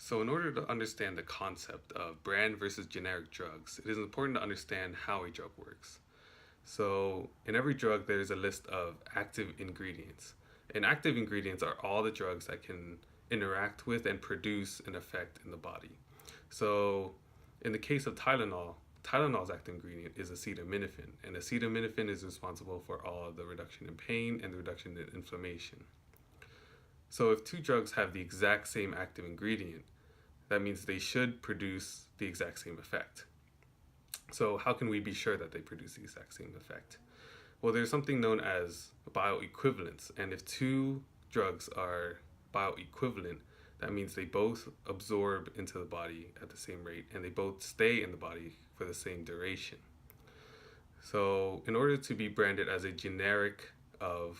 So in order to understand the concept of brand versus generic drugs, it is important to understand how a drug works. So in every drug, there's a list of active ingredients. And active ingredients are all the drugs that can interact with and produce an effect in the body. So in the case of Tylenol, Tylenol's active ingredient is acetaminophen, and acetaminophen is responsible for all the reduction in pain and the reduction in inflammation. So if two drugs have the exact same active ingredient, that means they should produce the exact same effect. So how can we be sure that they produce the exact same effect? Well, there's something known as bioequivalence, and if two drugs are bioequivalent, that means they both absorb into the body at the same rate and they both stay in the body for the same duration. So in order to be branded as a generic of,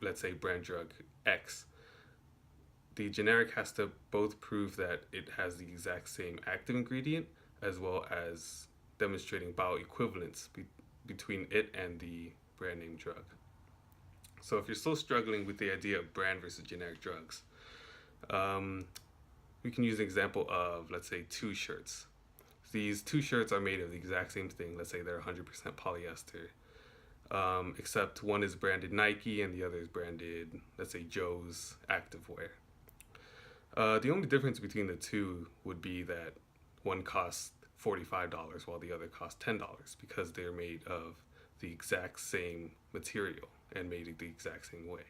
let's say, brand drug X, the generic has to both prove that it has the exact same active ingredient as well as demonstrating bioequivalence between it and the brand name drug. So if you're still struggling with the idea of brand versus generic drugs, we can use an example of, let's say, two shirts. These two shirts are made of the exact same thing. Let's say they're 100% polyester, except one is branded Nike and the other is branded, let's say, Joe's Activewear. The only difference between the two would be that one costs $45 while the other costs $10 because they're made of the exact same material and made the exact same way.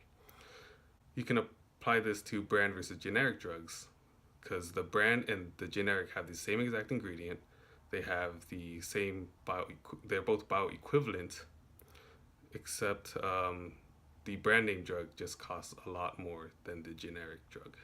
You can apply this to brand versus generic drugs because the brand and the generic have the same exact ingredient. They have the same they're both bioequivalent, except the brand name drug just costs a lot more than the generic drug.